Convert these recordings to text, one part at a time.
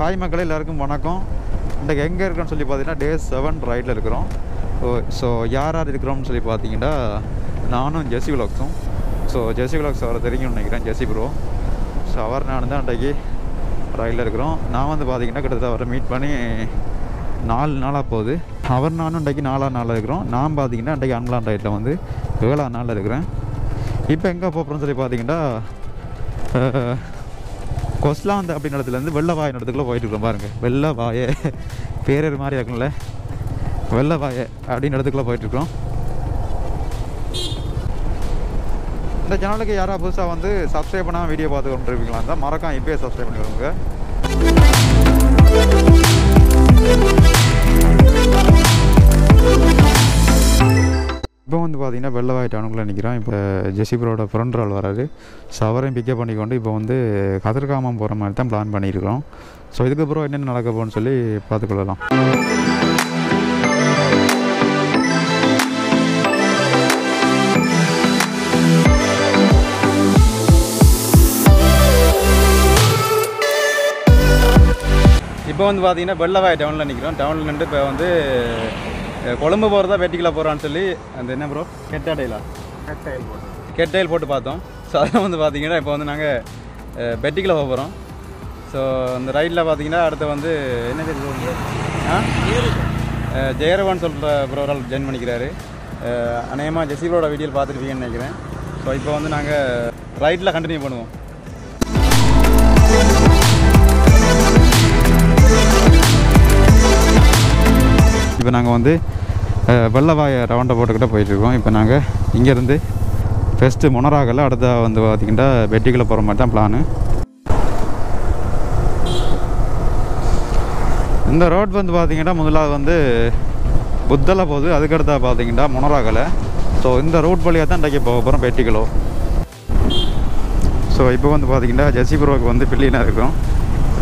ராய் மக்கள் எல்லாருக்கும் வணக்கம். இன்றைக்கு எங்கே இருக்கோன்னு சொல்லி பார்த்தீங்கன்னா டே 7 ரைடில் இருக்கிறோம். ஸோ யார் யார் இருக்கிறோம்னு சொல்லி பார்த்தீங்கன்னா நானும் ஜெஸி விலாக்ஸும். ஸோ ஜெஸி விலாக்ஸ் அவரை தெரியும்னு நினைக்கிறேன், ஜெஸி ப்ரோ. ஸோ அவர் நான் தான் இன்றைக்கு ரைடில் இருக்கிறோம். நான் வந்து பார்த்தீங்கன்னா கிட்டத்தட்ட அவரை மீட் பண்ணி 4 நாளாக போகுது. அவர் நானும் இன்றைக்கு 4ஆம் நாளில் இருக்கிறோம். நான் பார்த்தீங்கன்னா இன்றைக்கு அன்பிளான் ரைட்டில் வந்து 7ஆம் நாளில் இருக்கிறேன். இப்போ எங்கே போகிறோம்னு சொல்லி பார்த்தீங்கன்னா கொஸ்லாந்து அப்படின்ற இடத்துலேருந்து வெள்ளவாய இடத்துக்குள்ளே போயிட்டுருக்கோம். பாருங்கள், வெள்ளவாய பேரர் மாதிரி இருக்கும்ல, வெள்ளவாய அப்படின்னு இடத்துக்குள்ளே போயிட்டுருக்கோம். இந்த சேனலுக்கு யாராவது புதுசாக வந்து சப்ஸ்கிரைப் பண்ணாமல் வீடியோ பார்த்து கொண்டுருப்பீங்களா இருந்தால் மறக்காம இப்போயே சப்ஸ்கிரைப் பண்ணி வருங்க. இப்போ வந்து பார்த்தீங்கன்னா வெள்ளவாய் டவுனுக்குள்ளே நிற்கிறோம். இப்போ ஜெசிபரோட ஃப்ரெண்ட் ஆள் வராது. ஸோ அவரையும் பிக்கப் பண்ணிக்கொண்டு இப்போ வந்து கதிர்காமம் போகிற மாதிரி தான் பிளான் பண்ணியிருக்கிறோம். ஸோ இதுக்கப்புறம் என்னென்ன நடக்க போகணும்னு சொல்லி பார்த்துக்கொள்ளலாம். இப்போ வந்து பார்த்தீங்கன்னா வெள்ளவாய் டவுனில் நிற்கிறோம். டவுனில் நின்று இப்போ வந்து கொழும்பு போகிறதா பெட்டிக்கலா போகிறான்னு சொல்லி அந்த என்ன ப்ரோ கெட்டைல் போட்டு பார்த்தோம். ஸோ அதெல்லாம் வந்து பார்த்தீங்கன்னா இப்போ வந்து நாங்கள் பெட்டிக்கலா போக போகிறோம். ஸோ அந்த ரைடில் பார்த்தீங்கன்னா அடுத்து வந்து என்ன தெரியுது ஜெயரவான்னு சொல்கிற ப்ரோ ஒரு ஆள் ஜாயின் பண்ணிக்கிறாரு. அநேகமாக ஜெசிபரோட வீடியோவில் பார்த்துருப்பீங்கன்னு நினைக்கிறேன். ஸோ இப்போ வந்து நாங்கள் ரைடில் கண்டினியூ பண்ணுவோம். இப்போ நாங்கள் வந்து வெள்ளவாய ரவுண்டை போட்டுக்கிட்ட போயிட்டுருக்கோம். இப்போ நாங்கள் இங்கேருந்து ஃபஸ்ட்டு முனராகல, அடுத்த வந்து பார்த்திங்கன்னா பெட்டிக்குள்ளே போகிற மாதிரி தான் பிளானு. இந்த ரோட் வந்து பார்த்திங்கன்னா முதலாவது வந்து புத்தலை போகுது, அதுக்கடுத்தா பார்த்திங்கன்னா முனராகலை. ஸோ இந்த ரூட் வழியாக தான் இன்றைக்கி போக போகிறோம் பெட்டிக்குளோ. ஸோ இப்போ வந்து பார்த்திங்கன்னா ஜெசிபுரோவுக்கு வந்து பில்லியனாக இருக்கிறோம்.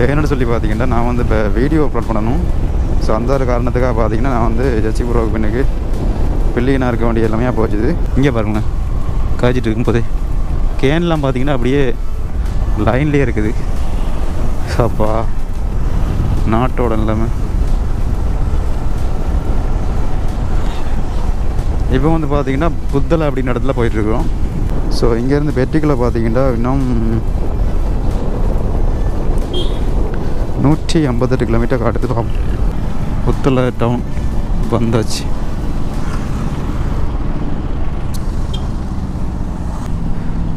என்னென்னு சொல்லி பார்த்திங்கன்னா நான் வந்து இப்போ வீடியோ அப்லோட் பண்ணணும். ஸோ அந்த ஒரு காரணத்துக்காக பார்த்திங்கன்னா நான் வந்து ஜெசிபுரோவுக்கு பின்னுக்கு பில்லியனாக இருக்க வேண்டிய எல்லாமே போச்சுது. இங்கே பாருங்களேன், காய்ச்சிட்டு இருக்கும்போது கேன்லாம் பார்த்திங்கன்னா அப்படியே லைன்லேயே இருக்குது. அப்பா நாட்டோட நிலைமை. இப்போ வந்து பார்த்திங்கன்னா புத்தலை அப்படின்னு இடத்துல போயிட்டுருக்குறோம். ஸோ இங்கேருந்து பெட்டிக்குள்ளே பார்த்திங்கன்னா இன்னும் 158 கிலோமீட்டர் காட்டுது. பார்ப்போம், புத்தலை டவுன் வந்தாச்சு.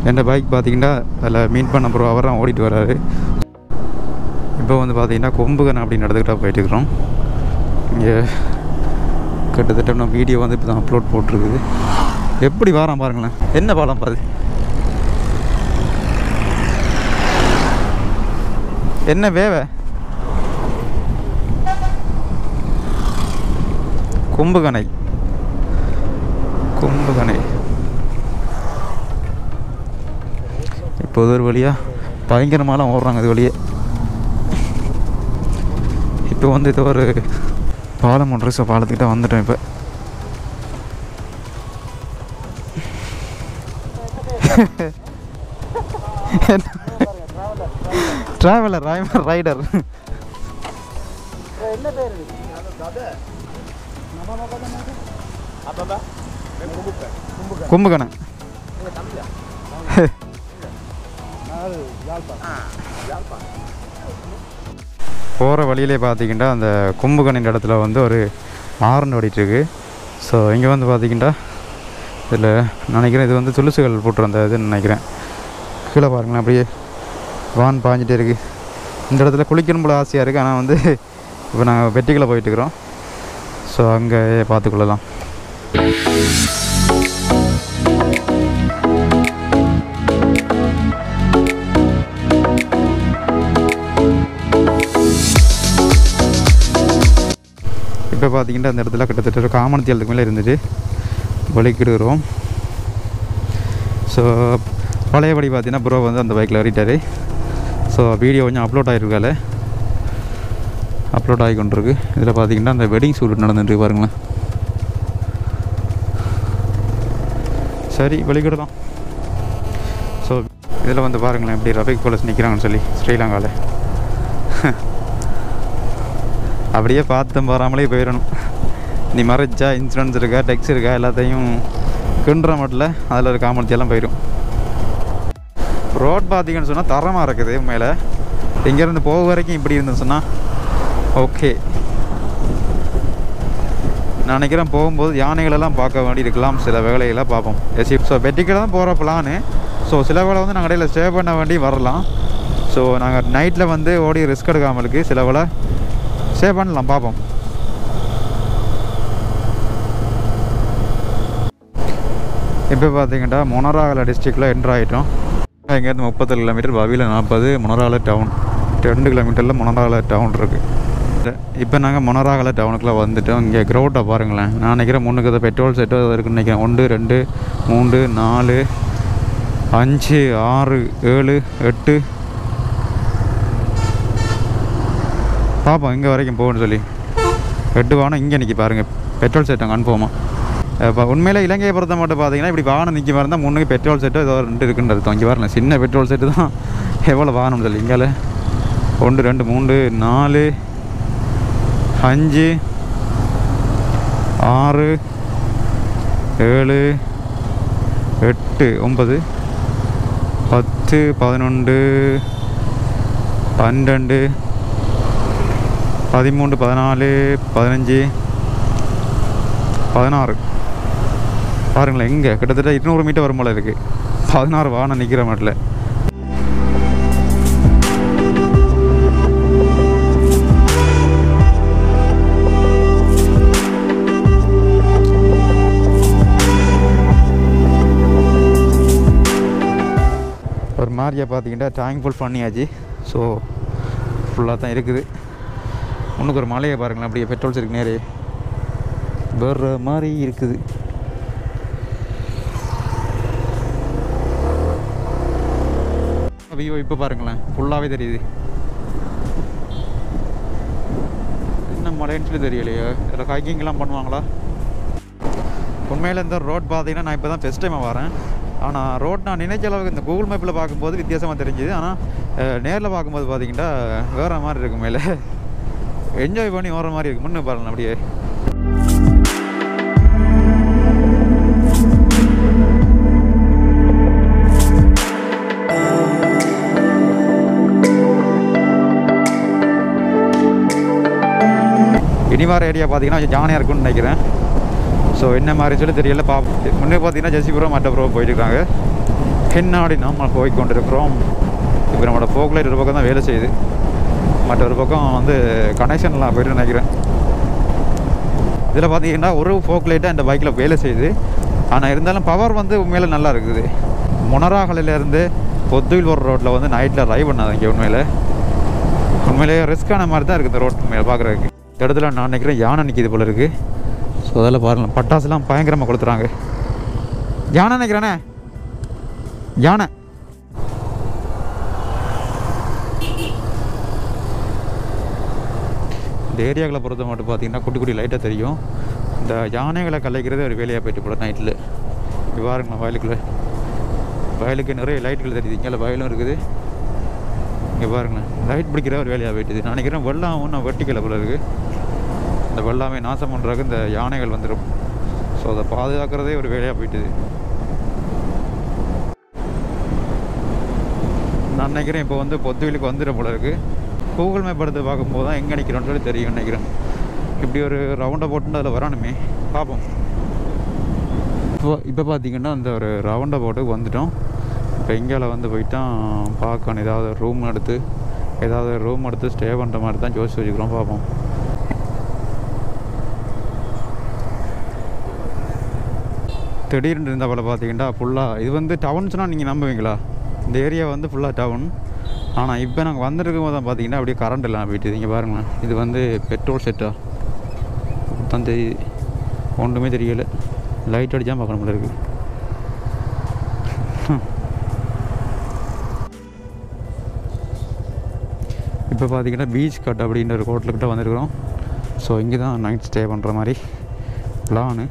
என் பைக் பார்த்திங்கன்னா அதில் மீட் பண்ண அப்புறம் அவர் தான் ஓடிட்டு வர்றாரு. இப்போ வந்து பார்த்திங்கன்னா கொம்புகன் அப்படின்னு இடத்துக்கிட்ட போயிட்டுருக்குறோம். இங்கே கிட்டத்தட்ட நம்ம வீடியோ வந்து இப்போ தான் அப்லோட் போட்டிருக்குது. எப்படி வாரம் பாருங்களேன், என்ன பாலம் பாரு, என்ன வேவை. கொம்புகனை இப்போது ஒரு வழியாக பயங்கரமாலாம் ஓடுறாங்க இது வழியே. இப்போ வந்து இது ஒரு பாலம் ஒன்று. ஸோ பாலத்துக்கிட்ட வந்துட்டோம். இப்போ டிராவலர் ரைடர் கும்பகண போகிற வழியிலே பார்த்திங்கன்னா அந்த கும்பகணின் இடத்துல வந்து ஒரு ஆரன் ஓடிட்டுருக்கு. ஸோ இங்கே வந்து பார்த்திங்கன்னா இதில் நினைக்கிறேன் இது வந்து துளுசுகள் போட்டுருந்த இதுன்னு நினைக்கிறேன். கீழே பாருங்களேன், அப்படியே வான் பாஞ்சிட்டே இருக்குது. இந்த இடத்துல குளிக்கணும் போல ஆசையாக இருக்குது. ஆனால் வந்து இப்போ நாங்கள் பெட்டிக்குள்ளே போயிட்டுருக்குறோம். ஸோ அங்கே பார்த்துக்கொள்ளலாம். இப்போ பார்த்திங்கன்னா அந்த இடத்துல கிட்டத்தட்ட ஒரு காமனத்தியலுக்கு மேலே இருந்துட்டு வலிக்கிடுகிறோம். ஸோ பழையபடி பார்த்திங்கன்னா ப்ரோ வந்து அந்த பைக்கில் ஏறிட்டார். ஸோ வீடியோ கொஞ்சம் அப்லோட் ஆகி கொண்டிருக்கு. இதில் பார்த்திங்கன்னா அந்த வெட்டிங் ஷூட் நடந்துட்டு பாருங்களேன். சரி, வலிக்கிடலாம். ஸோ இதில் வந்து பாருங்களேன் எப்படி ரஃபிக் போலீஸ் நிற்கிறாங்கன்னு சொல்லி ஸ்ரீலங்காவில். அப்படியே பார்த்தும் போகாமலே போயிடணும். நீ மறைச்சா இன்சூரன்ஸ் இருக்கா, டெக்ஸ் இருக்கா, எல்லாத்தையும் கிண்டுற மட்டும் அதில் ஒரு காமெடியெல்லாம் போயிடும். ரோட் பார்த்தீங்கன்னு சொன்னால் தரமாக இருக்குது உண்மையில். இங்கேருந்து போக வரைக்கும் இப்படி இருந்துன்னு சொன்னால் ஓகே. நான் நினைக்கிறேன் போகும்போது யானைகளெல்லாம் பார்க்க வேண்டி இருக்கலாம், சில வேலைகளாக பார்ப்போம். ஸோ பெட்டிக்கல தான் போகிற பிளானு. ஸோ சில வேலை வந்து நாங்கள் இடையில் ஸ்டே பண்ண வேண்டி வரலாம். ஸோ நாங்கள் நைட்டில் வந்து ஓடி ரிஸ்க் எடுக்காமலுக்கு சில வேலை ஸ்டே பண்ணலாம், பார்ப்போம். இப்போ பார்த்தீங்கன்னா மொனராகல டிஸ்ட்ரிக்டில் என்ட்ரு ஆகிட்டோம். இங்கேருந்து 37 கிலோமீட்டர், பவியில் 40, மொனராகல டவுன் 2 கிலோமீட்டரில் மொனராகல டவுன் இருக்குது. இப்போ நாங்கள் மொனராகல டவுனுக்குள்ளே வந்துவிட்டோம். இங்கே க்ரௌட்டை பாருங்களேன். நான் நினைக்கிறேன் முன்னுக்கு பெட்ரோல் செட்டோ இருக்குன்னு நினைக்கிறேன். 1 2 3 4 5 6 7 8 பார்ப்போம் இங்கே வரைக்கும் போகணும்னு சொல்லி 8 வானம் இங்கே நிற்கி பாருங்கள். பெட்ரோல் செட்டை கன்ஃபார்மாக இப்போ உண்மையில் இலங்கையை பொறுத்த மட்டும் பார்த்தீங்கன்னா இப்படி வாகனம் நிற்க மாதிரி இருந்தால் முன்னுக்கு பெட்ரோல் செட்டு ஏதோ 2 இருக்குன்னு அர்த்தம். இங்கே வரல சின்ன பெட்ரோல் செட்டு தான் எவ்வளோ வாகனம் சொல்லி. இங்கே 1 2 3 4 5 6 7 8 9 10 11 12 13 14 15 16 பாருங்களேன். எங்கே கிட்டத்தட்ட 200 மீட்டர் வரும் போல இருக்குது. 16 வாகனம் நிற்கிற மாட்டில். ஒரு மாதிரியா பார்த்தீங்கன்னா டேங்க் ஃபுல் பண்ணியாச்சு. ஸோ ஃபுல்லாக தான் இருக்குது. ஒன்றுக்கு ஒரு மலையை பாருங்களேன், அப்படியே பெட்ரோல்ஸ் இருக்கு நேரே வேறு மாதிரி இருக்குது. வியூ இப்போ பாருங்களேன், ஃபுல்லாகவே தெரியுது. என்ன மலைன்னு சொல்லி தெரியலையே. இதில் ஹைக்கிங்லாம் பண்ணுவாங்களா? உண்மையில் இந்த ரோட் பார்த்தீங்கன்னா நான் இப்போ தான் ஃபஸ்ட் டைமாக வரேன். ஆனால் ரோட் நான் நினைச்ச அளவுக்கு இந்த கூகுள் மேப்பில் பார்க்கும்போது வித்தியாசமாக தெரிஞ்சுது. ஆனால் நேரில் பார்க்கும்போது பார்த்தீங்கன்னா வேறு மாதிரி இருக்கும். மேலே என்ஜாய் பண்ணி வர மாதிரி இருக்குது. முன்னே பாருங்கள் அப்படியே. இனிவார ஏரியா பார்த்தீங்கன்னா கொஞ்சம் ஜானியாக இருக்குன்னு நினைக்கிறேன். ஸோ என்ன மாதிரி சொல்லி தெரியல. முன்னே பார்த்தீங்கன்னா ஜெசிபுரம் மட்டப்புறம் போயிட்டுருக்காங்க. பின்னாடி நம்ம போய் கொண்டு இருக்கிறோம். இப்போ நம்மளோட ஃபோக் லைட் ஒரு பக்கம் தான் வேலை செய்யுது, மற்றொரு பக்கம் வந்து கனெக்ஷன்லாம் போய்ட்டு நினைக்கிறேன். இதில் பார்த்தீங்கன்னா ஒரு ஃபோக் லைட்டாக இந்த பைக்கில் வேலை செய்யுது. ஆனால் இருந்தாலும் பவர் வந்து உண்மையில் நல்லா இருக்குது. மொனராகலிலேருந்து பொத்துவில் ஒரு ரோட்டில் வந்து நைட்டில் ட்ரைவ் பண்ணாது. இங்கே உண்மையிலேயே ரிஸ்க்கான மாதிரி தான் இருக்குது இந்த ரோட் உண்மையில பார்க்குறதுக்கு. இந்த இடத்துல நான் நினைக்கிறேன் யானை நிற்கிது போல இருக்குது. ஸோ அதில் பாருங்கள் பட்டாசுலாம் பயங்கரமாக கொடுத்துறாங்க. யானை நினைக்கிறேனே, யானை. இந்த ஏரியாக்களை பொறுத்த மட்டும் பார்த்தீங்கன்னா குட்டி குட்டி லைட்டாக தெரியும். இந்த யானைகளை கலைக்கிறதே ஒரு வேலையாக போயிட்டு போல நைட்டில். இப்போ பாருங்களேன் வயலுக்கு நிறைய லைட்டுகள் தெரியுது. இங்கே வயலும் இருக்குது. இங்கே பாருங்களேன் லைட் பிடிக்கிற ஒரு வேலையாக போயிட்டுது. நான் நினைக்கிறேன் வெள்ளம் ஒன்றும் வெட்டிக்கலை போல இருக்குது. இந்த வெள்ளாமே நாசம் பண்ணுறதுக்கு இந்த யானைகள் வந்துடும். ஸோ அதை பாதுகாக்கிறதே ஒரு வேலையாக போயிட்டுது. நான் நினைக்கிறேன் இப்போ வந்து பொத்துவிலுக்கு வந்துடும் போல இருக்குது. கூகுள் மேப் எடுத்து பார்க்கும்போது தான் எங்கே நிற்கிறோன்னு சொல்லி தெரியும் நினைக்கிறேன். இப்படி ஒரு ரவுண்டை போட்டுன்னு அதில் வரணுமே, பார்ப்போம். இப்போ பார்த்தீங்கன்னா அந்த ஒரு ரவுண்டை போட்டுக்கு வந்துட்டோம். இப்போ இங்கேயால் வந்து போயிட்டான் பார்க்கணும். ஏதாவது ரூம் எடுத்து ஸ்டே பண்ணுற மாதிரி தான் யோசிச்சு வச்சுக்கிறோம், பார்ப்போம். திடீர்னு இருந்தால் போல் பார்த்தீங்கன்னா ஃபுல்லாக இது வந்து டவுன்ஸ்னால் நீங்கள் நம்புவீங்களா? இந்த ஏரியா வந்து ஃபுல்லாக டவுன். ஆனால் இப்போ நாங்கள் வந்துருக்கும் போது தான் பார்த்தீங்கன்னா அப்படியே கரண்ட் எல்லாம் போயிட்டு. இங்கே பாருங்களேன், இது வந்து பெட்ரோல் செட்டா தான் தெரியுது. ஒன்றுமே தெரியலை. லைட் அடித்தா பார்க்கணும் போல இருக்குது. இப்போ பார்த்தீங்கன்னா பீச் கட் அப்படின்ற ஒரு ஹோட்டலுக்கிட்ட வந்துருக்குறோம். ஸோ இங்கே தான் நைட் ஸ்டே பண்ணுற மாதிரி பிளானு.